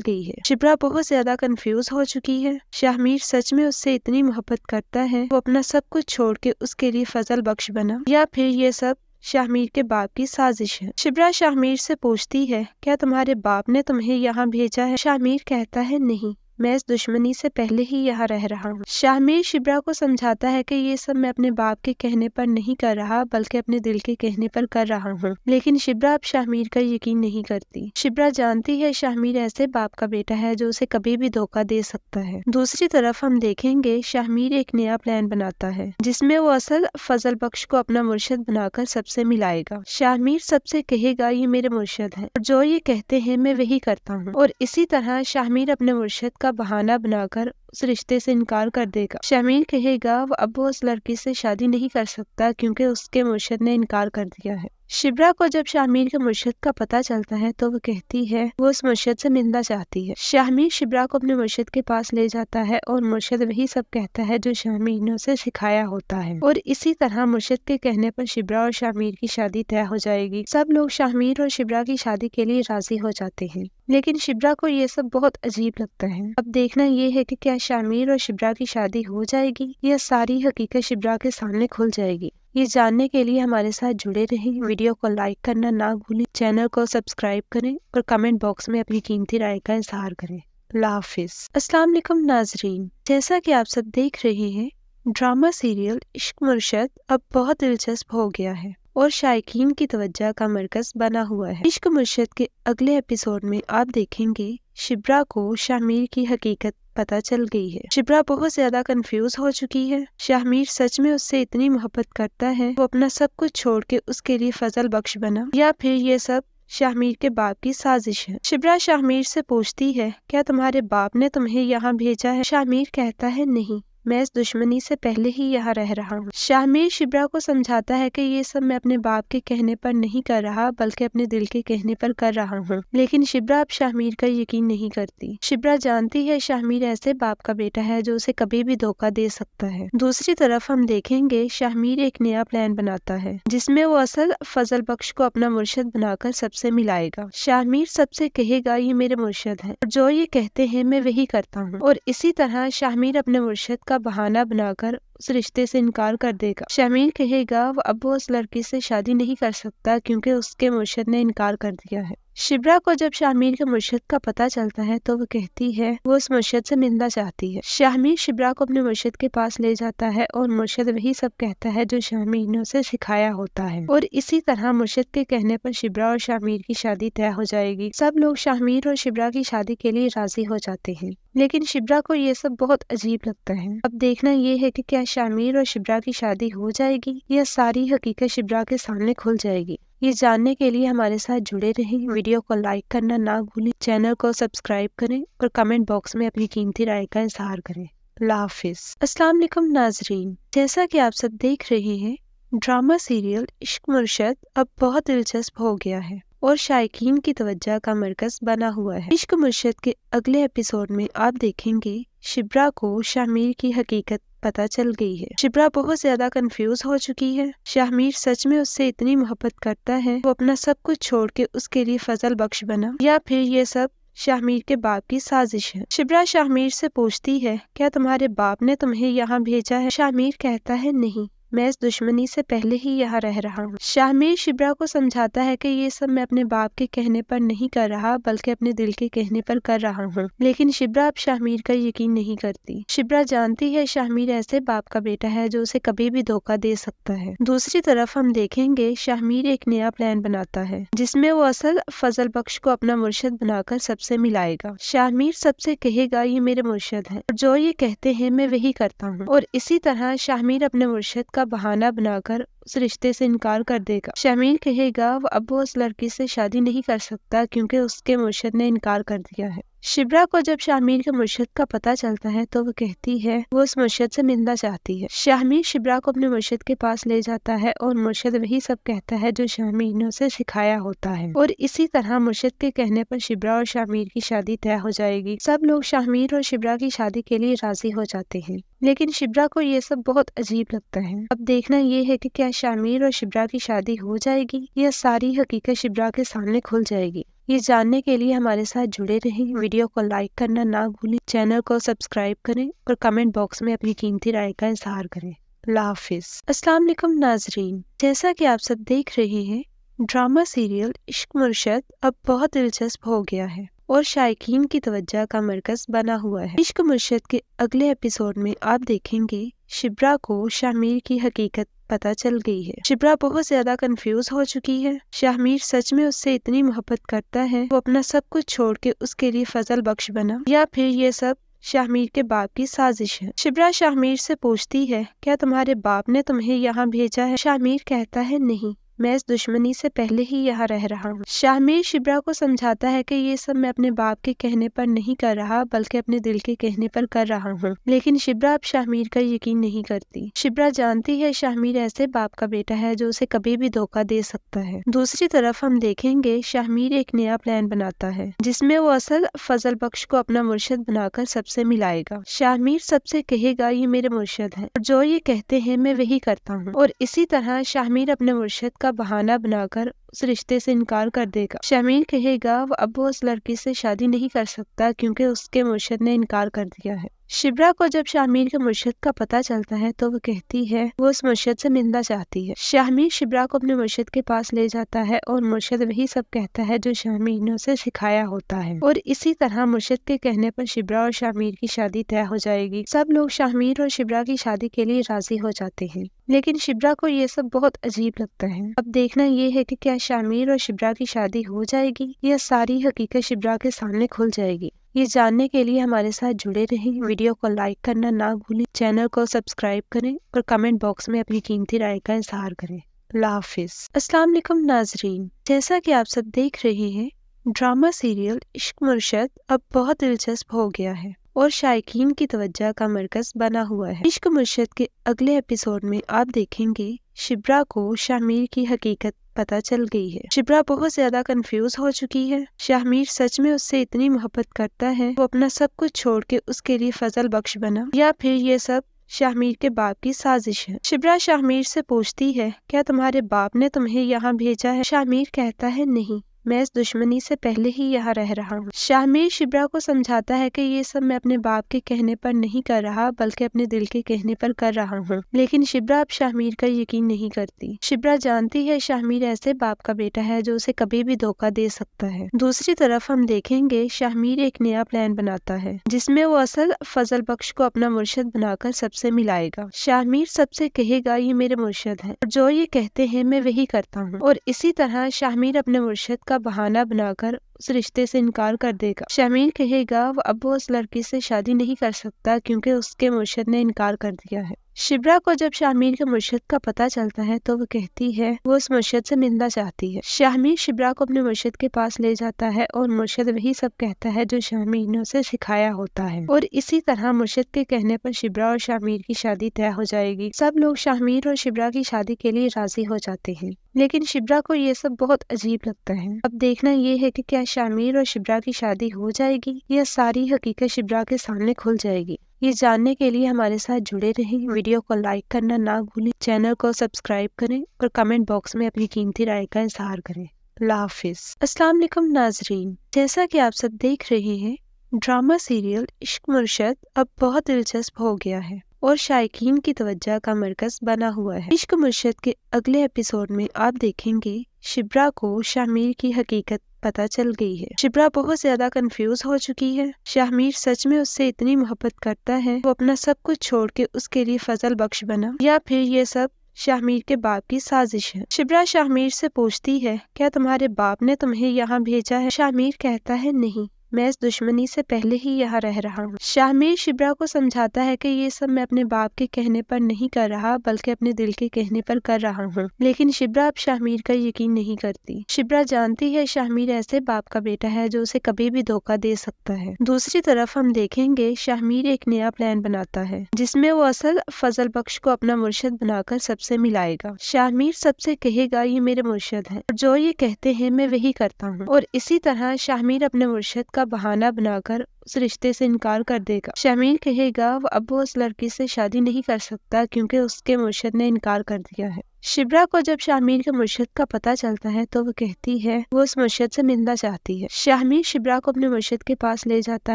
गई है। शिब्रा बहुत ज्यादा कंफ्यूज हो चुकी है। शाहमीर सच में उससे इतनी मोहब्बत करता है वो अपना सब कुछ छोड़ के उसके लिए फजल बख्श बना, या फिर ये सब शाहमीर के बाप की साजिश है। शिब्रा शाहमीर से पूछती है क्या तुम्हारे बाप ने तुम्हें यहाँ भेजा है? शाहमीर कहता है नहीं, मैं इस दुश्मनी से पहले ही यहाँ रह रहा हूँ। शाहमीर शिब्रा को समझाता है कि ये सब मैं अपने बाप के कहने पर नहीं कर रहा बल्कि अपने दिल के कहने पर कर रहा हूँ, लेकिन शिब्रा अब शाहमीर का यकीन नहीं करती। शिब्रा जानती है शाहमीर ऐसे बाप का बेटा है जो उसे कभी भी धोखा दे सकता है। दूसरी तरफ हम देखेंगे शाहमीर एक नया प्लान बनाता है जिसमें वो असल फजल बख्श को अपना मुर्शिद बनाकर सबसे मिलाएगा। शाहमीर सबसे कहेगा ये मेरे मुर्शिद हैं, जो ये कहते हैं मैं वही करता हूँ, और इसी तरह शाहमीर अपने मुर्शिद का बहाना बनाकर उस रिश्ते से इनकार कर देगा। शाहमीर कहेगा वो उस लड़की से शादी नहीं कर सकता क्योंकि उसके मुर्शिद ने इनकार कर दिया है। शिब्रा को जब शाहमीर के मुर्शिद का पता चलता है तो वो कहती है वो उस मुर्शिद से मिलना चाहती है। शाहमीर शिब्रा को अपने मुर्शिद के पास ले जाता है और मुर्शिद वही सब कहता है जो शाहमीर ने उसे सिखाया होता है, और इसी तरह मुर्शिद के कहने पर शिब्रा और शाहमीर की शादी तय हो जाएगी। सब लोग शाहमीर और शिब्रा की शादी के लिए राजी हो जाते हैं, लेकिन शिब्रा को ये सब बहुत अजीब लगता है। अब देखना ये है कि क्या शाहमीर और शिब्रा की शादी हो जाएगी या सारी हकीकत शिब्रा के सामने खुल जाएगी। ये जानने के लिए हमारे साथ जुड़े रहें। वीडियो को लाइक करना ना भूलें, चैनल को सब्सक्राइब करें और कमेंट बॉक्स में अपनी कीमती राय का इजहार करें। अल्लाह हाफिज। अस्सलाम वालेकुम नाजरीन, जैसा कि आप सब देख रहे हैं, ड्रामा सीरियल इश्क मुर्शद अब बहुत दिलचस्प हो गया है और शायकीन की तवज्जो का मरकज बना हुआ है। इश्क मुर्शद के अगले एपिसोड में आप देखेंगे शिब्रा को शाहमीर की हकीकत पता चल गई है। शिब्रा बहुत ज्यादा कंफ्यूज हो चुकी है। शाहमीर सच में उससे इतनी मोहब्बत करता है वो अपना सब कुछ छोड़ के उसके लिए फजल बख्श बना, या फिर ये सब शाहमीर के बाप की साजिश है। शिब्रा शाहमीर से पूछती है क्या तुम्हारे बाप ने तुम्हें यहाँ भेजा है? शाहमीर कहता है नहीं, मैं इस दुश्मनी से पहले ही यहाँ रह रहा हूँ। शाहमीर शिब्रा को समझाता है कि ये सब मैं अपने बाप के कहने पर नहीं कर रहा बल्कि अपने दिल के कहने पर कर रहा हूँ, लेकिन शिब्रा अब शाहमीर का यकीन नहीं करती। शिब्रा जानती है शाहमीर ऐसे बाप का बेटा है जो उसे कभी भी धोखा दे सकता है। दूसरी तरफ हम देखेंगे शाहमीर एक नया प्लान बनाता है जिसमें वो असल फजल बख्श को अपना मुर्शिद बनाकर सबसे मिलाएगा। शाहमीर सबसे कहेगा ये मेरे मुर्शिद हैं, जो ये कहते हैं मैं वही करता हूँ, और इसी तरह शाहमीर अपने मुर्शिद का बहाना बनाकर उस रिश्ते से इनकार कर देगा। शाहमीर कहेगा वो उस लड़की से शादी नहीं कर सकता क्योंकि उसके मुर्शिद ने इनकार कर दिया है। शिब्रा को जब शाहमीर के मुर्शिद का पता चलता है तो वो कहती है वो उस मुर्शिद से मिलना चाहती है। शाहमीर शिब्रा को अपने मुर्शिद के पास ले जाता है और मुर्शिद वही सब कहता है जो शाहमीर ने उसे सिखाया होता है, और इसी तरह मुर्शिद के कहने पर शिब्रा और शाहमीर की शादी तय हो जाएगी। सब लोग शाहमीर और शिब्रा की शादी के लिए राजी हो जाते हैं, लेकिन शिब्रा को ये सब बहुत अजीब लगता है। अब देखना ये है कि क्या शाहमीर और शिब्रा की शादी हो जाएगी या सारी हकीकत शिब्रा के सामने खुल जाएगी। ये जानने के लिए हमारे साथ जुड़े रहें। वीडियो को लाइक करना ना भूलें, चैनल को सब्सक्राइब करें और कमेंट बॉक्स में अपनी कीमती राय का इजहार करें। अल्लाह हाफिज। अस्सलाम वालेकुम नाजरीन, जैसा कि आप सब देख रहे हैं, ड्रामा सीरियल इश्क मुर्शद अब बहुत दिलचस्प हो गया है और शायकीन की तवज्जो का मरकज बना हुआ है। इश्क मुर्शद के अगले एपिसोड में आप देखेंगे शिब्रा को शाहमीर की हकीकत पता चल गई है। शिब्रा बहुत ज्यादा कंफ्यूज हो चुकी है। शाहमीर सच में उससे इतनी मोहब्बत करता है, वो अपना सब कुछ छोड़ के उसके लिए फजल बख्श बना, या फिर ये सब शाहमीर के बाप की साजिश है। शिब्रा शाहमीर से पूछती है, क्या तुम्हारे बाप ने तुम्हें यहाँ भेजा है? शाहमीर कहता है, नहीं, मैं इस दुश्मनी से पहले ही यहाँ रह रहा हूँ। शाहमीर शिब्रा को समझाता है कि ये सब मैं अपने बाप के कहने पर नहीं कर रहा, बल्कि अपने दिल के कहने पर कर रहा हूँ। लेकिन शिब्रा अब शाहमीर का यकीन नहीं करती। शिब्रा जानती है शाहमीर ऐसे बाप का बेटा है जो उसे कभी भी धोखा दे सकता है। दूसरी तरफ हम देखेंगे शाहमीर एक नया प्लान बनाता है, जिसमें वो असल फजल बख्श को अपना मुर्शद बनाकर सबसे मिलाएगा। शाहमीर सबसे कहेगा, ये मेरे मुर्शद है, जो ये कहते हैं मैं वही करता हूँ। और इसी तरह शाहमीर अपने मुर्शद का बहाना बनाकर उस रिश्ते से इनकार कर देगा। शाहमीर कहेगा वो उस लड़की से शादी नहीं कर सकता क्योंकि उसके मुर्शद ने इनकार कर दिया है। शिब्रा को जब शाहमीर के मुर्शद का पता चलता है तो वो कहती है वो उस मुर्शद से मिलना चाहती है। शाहमीर शिब्रा को अपने मुर्शद के पास ले जाता है और मुर्शद वही सब कहता है जो शाहमीर ने उसे सिखाया होता है। और इसी तरह मुर्शद के कहने पर शिब्रा और शाहमीर की शादी तय हो जाएगी। सब लोग शाहमीर और शिब्रा की शादी के लिए राजी हो जाते हैं, लेकिन शिब्रा को ये सब बहुत अजीब लगता है। अब देखना ये है कि क्या शाहमीर और शिब्रा की शादी हो जाएगी या सारी हकीकत शिब्रा के सामने खुल जाएगी। ये जानने के लिए हमारे साथ जुड़े रहें। वीडियो को लाइक करना ना भूलें, चैनल को सब्सक्राइब करें और कमेंट बॉक्स में अपनी कीमती राय का इजहार करें। अल्लाह हाफिज। अस्सलाम वालेकुम नाजरीन, जैसा कि आप सब देख रहे हैं, ड्रामा सीरियल इश्क मुर्शद अब बहुत दिलचस्प हो गया है और शायकीन की तवज्जो का मरकज बना हुआ है। इश्क मुर्शद के अगले एपिसोड में आप देखेंगे शिब्रा को शाहमीर की हकीकत पता चल गई है। शिब्रा बहुत ज्यादा कंफ्यूज हो चुकी है। शाहमीर सच में उससे इतनी मोहब्बत करता है, वो अपना सब कुछ छोड़ के उसके लिए फजल बख्श बना, या फिर ये सब शाहमीर के बाप की साजिश है। शिब्रा शाहमीर से पूछती है, क्या तुम्हारे बाप ने तुम्हें यहाँ भेजा है? शाहमीर कहता है, नहीं, मैं इस दुश्मनी से पहले ही यहाँ रह रहा हूँ। शाहमीर शिब्रा को समझाता है कि ये सब मैं अपने बाप के कहने पर नहीं कर रहा, बल्कि अपने दिल के कहने पर कर रहा हूँ। लेकिन शिब्रा अब शाहमीर का यकीन नहीं करती। शिब्रा जानती है शाहमीर ऐसे बाप का बेटा है जो उसे कभी भी धोखा दे सकता है। दूसरी तरफ हम देखेंगे शाहमीर एक नया प्लान बनाता है, जिसमें वो असल फजल बख्श को अपना मुर्शद बनाकर सबसे मिलाएगा। शाहमीर सबसे कहेगा, ये मेरे मुर्शद है, जो ये कहते हैं मैं वही करता हूँ। और इसी तरह शाहमीर अपने मुर्शद का बहाना बनाकर उस रिश्ते से इनकार कर देगा। शाहमीर कहेगा वो उस लड़की से शादी नहीं कर सकता क्योंकि उसके मुर्शद ने इनकार कर दिया है। शिब्रा को जब शाहमीर के मुर्शद का पता चलता है तो वो कहती है वो उस मुर्शद से मिलना चाहती है। शाहमीर शिब्रा को अपने मुर्शद के पास ले जाता है और मुर्शद वही सब कहता है जो शाहमीर ने उसे सिखाया होता है। और इसी तरह मुर्शद के कहने पर शिब्रा और शाहमीर की शादी तय हो जाएगी। सब लोग शाहमीर और शिब्रा की शादी के लिए राजी हो जाते हैं, लेकिन शिब्रा को ये सब बहुत अजीब लगता है। अब देखना ये है कि क्या शाहमीर और शिब्रा की शादी हो जाएगी या सारी हकीकत शिब्रा के सामने खुल जाएगी। ये जानने के लिए हमारे साथ जुड़े रहें। वीडियो को लाइक करना ना भूलें, चैनल को सब्सक्राइब करें और कमेंट बॉक्स में अपनी कीमती राय का इजहार करें। अल्लाह हाफिज। अस्सलाम वालेकुम नाजरीन, जैसा कि आप सब देख रहे हैं, ड्रामा सीरियल इश्क मुर्शद अब बहुत दिलचस्प हो गया है और शायकीन की तवज्जो का मरकज बना हुआ है। इश्क मुर्शद के अगले एपिसोड में आप देखेंगे शिब्रा को शाहमीर की हकीकत पता चल गई है। शिब्रा बहुत ज्यादा कंफ्यूज हो चुकी है। शाहमीर सच में उससे इतनी मोहब्बत करता है, वो अपना सब कुछ छोड़ के उसके लिए फजल बख्श बना, या फिर ये सब शाहमीर के बाप की साजिश है। शिब्रा शाहमीर से पूछती है, क्या तुम्हारे बाप ने तुम्हें यहाँ भेजा है? शाहमीर कहता है, नहीं, मैं इस दुश्मनी से पहले ही यहाँ रह रहा हूँ। शाहमीर शिब्रा को समझाता है कि ये सब मैं अपने बाप के कहने पर नहीं कर रहा, बल्कि अपने दिल के कहने पर कर रहा हूँ। लेकिन शिब्रा अब शाहमीर का यकीन नहीं करती। शिब्रा जानती है शाहमीर ऐसे बाप का बेटा है जो उसे कभी भी धोखा दे सकता है। दूसरी तरफ हम देखेंगे शाहमीर एक नया प्लान बनाता है, जिसमें वो असल फजल बख्श को अपना मुर्शद बनाकर सबसे मिलाएगा। शाहमीर सबसे कहेगा, ये मेरे मुर्शद है, जो ये कहते हैं मैं वही करता हूँ। और इसी तरह शाहमीर अपने मुर्शद का बहाना बनाकर उस रिश्ते से इनकार कर देगा। शाहमीर कहेगा वो उस लड़की से शादी नहीं कर सकता क्योंकि उसके मुर्शद ने इनकार कर दिया है। शिब्रा को जब शाहमीर के मुर्शद का पता चलता है तो वो कहती है वो उस मुर्शद से मिलना चाहती है। शाहमीर शिब्रा को अपने मुर्शद के पास ले जाता है और मुर्शद वही सब कहता है जो शाहमीर ने उसे सिखाया होता है। और इसी तरह मुर्शद के कहने पर शिब्रा और शाहमीर की शादी तय हो जाएगी। सब लोग शाहमीर और शिब्रा की शादी के लिए राजी हो जाते हैं, लेकिन शिब्रा को ये सब बहुत अजीब लगता है। अब देखना ये है कि क्या शामिर और शिब्रा की शादी हो जाएगी या सारी हकीकत शिब्रा के सामने खुल जाएगी। ये जानने के लिए हमारे साथ जुड़े रहें। वीडियो को लाइक करना ना भूलें, चैनल को सब्सक्राइब करें और कमेंट बॉक्स में अपनी कीमती राय का इजहार करें। अल्लाह हाफिज। अस्सलाम वालेकुम नाजरीन, जैसा कि आप सब देख रहे हैं, ड्रामा सीरियल इश्क मुर्शद अब बहुत दिलचस्प हो गया है और शायकीन की तवज्जो का मरकज बना हुआ है। इश्क मुर्शद के अगले एपिसोड में आप देखेंगे शिब्रा को शामिर की हकीकत पता चल गई है। शिब्रा बहुत ज्यादा कंफ्यूज हो चुकी है। शामिर सच में उससे इतनी मोहब्बत करता है, वो अपना सब कुछ छोड़ के उसके लिए फजल बख्श बना, या फिर ये सब शामिर के बाप की साजिश है। शिब्रा शामिर से पूछती है, क्या तुम्हारे बाप ने तुम्हें यहाँ भेजा है? शामिर कहता है, नहीं, मैं इस दुश्मनी से पहले ही यहाँ रह रहा हूँ। शामिर शिब्रा को समझाता है कि ये सब मैं अपने बाप के कहने पर नहीं कर रहा, बल्कि अपने दिल के कहने पर कर रहा हूँ। लेकिन शिब्रा अब शामिर का यकीन नहीं करती। शिब्रा जानती है शामिर ऐसे बाप का बेटा है जो उसे कभी भी धोखा दे सकता है। दूसरी तरफ हम देखेंगे शामिर एक नया प्लान बनाता है, जिसमें वो असल फजल बख्श को अपना मुर्शद बनाकर सबसे मिलाएगा। शामिर सबसे कहेगा, ये मेरे मुर्शद है, जो ये कहते हैं मैं वही करता हूँ। और इसी तरह शामिर अपने मुर्शद का बहाना बनाकर उस रिश्ते से इनकार कर देगा। शामिर कहेगा अब वो उस लड़की से शादी नहीं कर सकता क्योंकि उसके मुर्शद ने इनकार कर दिया है। शिब्रा को जब शामिर के मुर्शद का पता चलता है तो वो कहती है वो उस मुर्शद से मिलना चाहती है। शामिर शिब्रा को अपने मुर्शद के पास ले जाता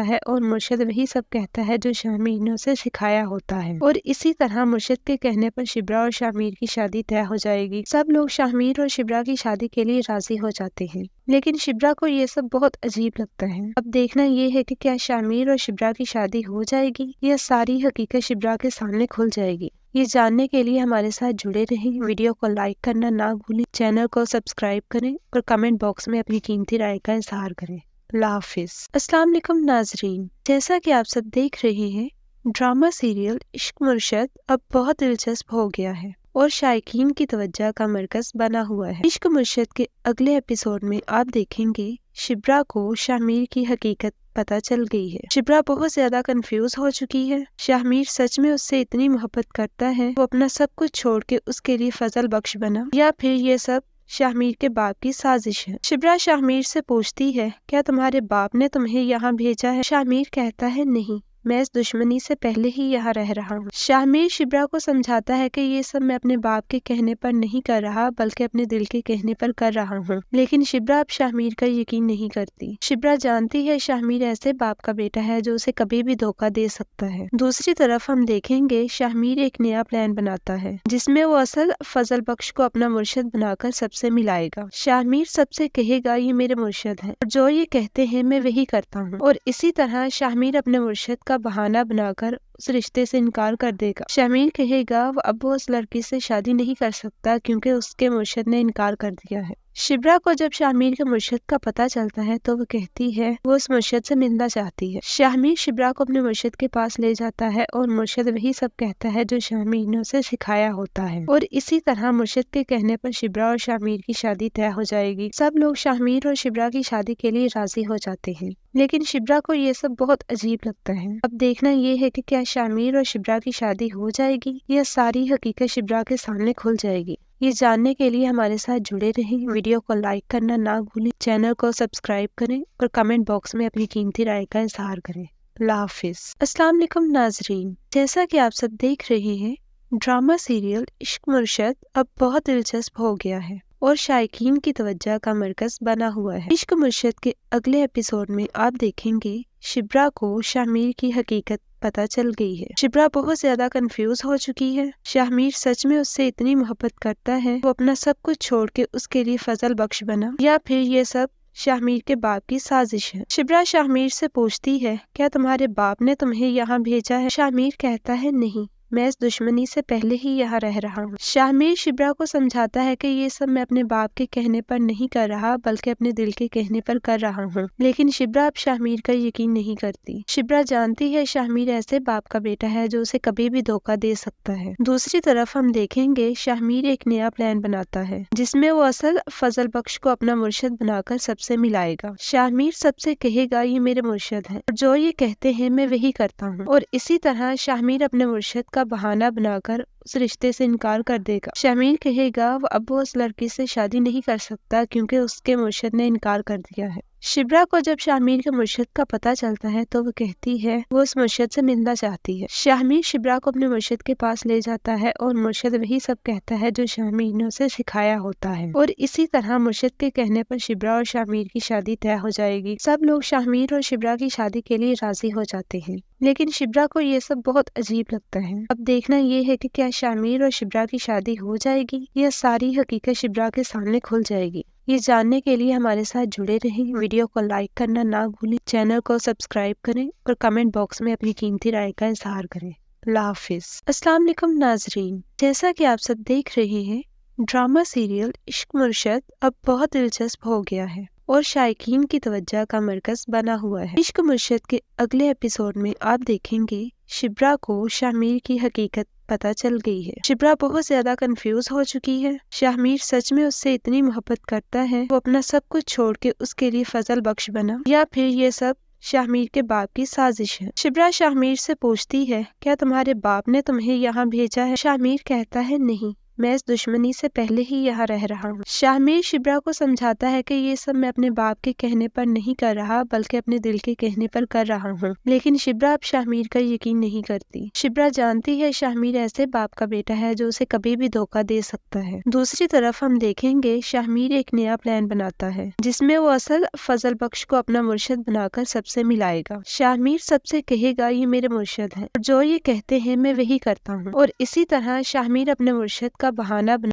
है और मुर्शद वही सब कहता है जो शामिर ने उसे सिखाया होता है। और इसी तरह मुर्शद के कहने पर शिब्रा और शामिर की शादी तय हो जाएगी। सब लोग शामिर और शिब्रा की शादी के लिए राजी हो जाते हैं, लेकिन शिब्रा को ये सब बहुत अजीब लगता है। अब देखना ये है कि क्या शामिर और शिब्रा की शादी हो जाएगी या सारी हकीकत शिब्रा के सामने खुल जाएगी। ये जानने के लिए हमारे साथ जुड़े रहें। वीडियो को लाइक करना ना भूलें, चैनल को सब्सक्राइब करें और कमेंट बॉक्स में अपनी कीमती राय का इजहार करें। अल्लाह हाफिज। अस्सलाम वालेकुम नाजरीन, जैसा कि आप सब देख रहे हैं, ड्रामा सीरियल इश्क मुर्शद अब बहुत दिलचस्प हो गया है और शायकीन की तवज्जो का मरकज बना हुआ है। इश्क मुर्शद के अगले एपिसोड में आप देखेंगे शिब्रा को शामिर की हकीकत पता चल गई है। शिब्रा बहुत ज्यादा कंफ्यूज हो चुकी है। शामिर सच में उससे इतनी मोहब्बत करता है, वो अपना सब कुछ छोड़ के उसके लिए फजल बख्श बना, या फिर ये सब शामिर के बाप की साजिश है। शिब्रा शामिर से पूछती है, क्या तुम्हारे बाप ने तुम्हें यहाँ भेजा है? शामिर कहता है, नहीं, मैं इस दुश्मनी से पहले ही यहाँ रह रहा हूँ। शामिर शिब्रा को समझाता है कि ये सब मैं अपने बाप के कहने पर नहीं कर रहा, बल्कि अपने दिल के कहने पर कर रहा हूँ। लेकिन शिब्रा अब शामिर का यकीन नहीं करती। शिब्रा जानती है शामिर ऐसे बाप का बेटा है जो उसे कभी भी धोखा दे सकता है। दूसरी तरफ हम देखेंगे शामिर एक नया प्लान बनाता है, जिसमें वो असल फजल बख्श को अपना मुर्शद बनाकर सबसे मिलाएगा। शामिर सबसे कहेगा, ये मेरे मुर्शद है, जो ये कहते हैं मैं वही करता हूँ। और इसी तरह शामिर अपने मुर्शद का बहाना बनाकर उस रिश्ते से इनकार कर देगा। शामिर कहेगा अब वो उस लड़की से शादी नहीं कर सकता क्योंकि उसके मुर्शद ने इनकार कर दिया है। शिब्रा को जब शामिर के मुर्शद का पता चलता है तो वो कहती है वो उस मुर्शद से मिलना चाहती है। शामिर शिब्रा को अपने मुर्शद के पास ले जाता है और मुर्शद वही सब कहता है जो शामिर ने उसे सिखाया होता है। और इसी तरह मुर्शद के कहने पर शिब्रा और शामिर की शादी तय हो जाएगी। सब लोग शामिर और शिब्रा की शादी के लिए राजी हो जाते हैं, लेकिन शिब्रा को ये सब बहुत अजीब लगता है। अब देखना ये है कि क्या शामिर और शिब्रा की शादी हो जाएगी या सारी हकीकत शिब्रा के सामने खुल जाएगी। ये जानने के लिए हमारे साथ जुड़े रहें। वीडियो को लाइक करना ना भूलें, चैनल को सब्सक्राइब करें और कमेंट बॉक्स में अपनी कीमती राय का इजहार करें। अल्लाह हाफिज। अस्सलाम वालेकुम नाजरीन, जैसा कि आप सब देख रहे हैं, ड्रामा सीरियल इश्क मुर्शद अब बहुत दिलचस्प हो गया है और शायकीन की तवज्जो का मरकज बना हुआ है। इश्क मुर्शद के अगले एपिसोड में आप देखेंगे शिब्रा को शामिर की हकीकत पता चल गई है। शिब्रा बहुत ज्यादा कंफ्यूज हो चुकी है। शामिर सच में उससे इतनी मोहब्बत करता है, वो अपना सब कुछ छोड़ के उसके लिए फजल बख्श बना, या फिर ये सब शामिर के बाप की साजिश है। शिब्रा शामिर से पूछती है, क्या तुम्हारे बाप ने तुम्हें यहाँ भेजा है? शामिर कहता है, नहीं, मैं इस दुश्मनी से पहले ही यहाँ रह रहा हूँ। शामिर शिब्रा को समझाता है कि ये सब मैं अपने बाप के कहने पर नहीं कर रहा, बल्कि अपने दिल के कहने पर कर रहा हूँ। लेकिन शिब्रा अब शामिर का यकीन नहीं करती। शिब्रा जानती है शामिर ऐसे बाप का बेटा है जो उसे कभी भी धोखा दे सकता है। दूसरी तरफ हम देखेंगे शामिर एक नया प्लान बनाता है, जिसमें वो असल फजल बख्श को अपना मुर्शद बनाकर सबसे मिलाएगा। शामिर सबसे कहेगा, ये मेरे मुर्शद है, जो ये कहते हैं मैं वही करता हूँ। और इसी तरह शामिर अपने मुर्शद का बहाना बनाकर उस रिश्ते से इनकार कर देगा। शामिर कहेगा अब वो उस लड़की से शादी नहीं कर सकता क्योंकि उसके मुर्शिद ने इनकार कर दिया है। शिब्रा को जब शामिर के मुर्शिद का पता चलता है तो वो कहती है वो उस मुर्शिद से मिलना चाहती है। शामिर शिब्रा को अपने मुर्शिद के पास ले जाता है और मुर्शिद वही सब कहता है जो शामिर ने उसे सिखाया होता है, और इसी तरह मुर्शिद के कहने पर शिब्रा और शामिर की शादी तय हो जाएगी। सब लोग शामिर और शिब्रा की शादी के लिए राजी हो जाते हैं, लेकिन शिब्रा को ये सब बहुत अजीब लगता है। अब देखना ये है कि क्या शामिर और शिब्रा की शादी हो जाएगी या सारी हकीकत शिब्रा के सामने खुल जाएगी। ये जानने के लिए हमारे साथ जुड़े रहें। वीडियो को लाइक करना ना भूलें, चैनल को सब्सक्राइब करें और कमेंट बॉक्स में अपनी कीमती राय का इजहार करें। अल्लाह हाफिज। अस्सलाम वालेकुम नाजरीन, जैसा कि आप सब देख रहे हैं, ड्रामा सीरियल इश्क मुर्शद अब बहुत दिलचस्प हो गया है और शायकीन की तवज्जो का मरकज बना हुआ है। इश्क मुर्शद के अगले एपिसोड में आप देखेंगे शिब्रा को शामिर की हकीकत पता चल गई है। शिब्रा बहुत ज्यादा कंफ्यूज हो चुकी है। शामिर सच में उससे इतनी मोहब्बत करता है, वो अपना सब कुछ छोड़ के उसके लिए फजल बख्श बना, या फिर ये सब शामिर के बाप की साजिश है। शिब्रा शामिर से पूछती है क्या तुम्हारे बाप ने तुम्हें यहाँ भेजा है? शामिर कहता है नहीं, मैं इस दुश्मनी से पहले ही यहाँ रह रहा हूँ। शामिर शिब्रा को समझाता है कि ये सब मैं अपने बाप के कहने पर नहीं कर रहा बल्कि अपने दिल के कहने पर कर रहा हूँ, लेकिन शिब्रा अब शामिर का यकीन नहीं करती। शिब्रा जानती है शामिर ऐसे बाप का बेटा है जो उसे कभी भी धोखा दे सकता है। दूसरी तरफ हम देखेंगे शामिर एक नया प्लान बनाता है जिसमें वो असल फजल बख्श को अपना मुर्शिद बनाकर सबसे मिलाएगा। शामिर सबसे कहेगा ये मेरे मुर्शिद है, जो ये कहते हैं मैं वही करता हूँ, और इसी तरह शामिर अपने मुर्शिद का बहाना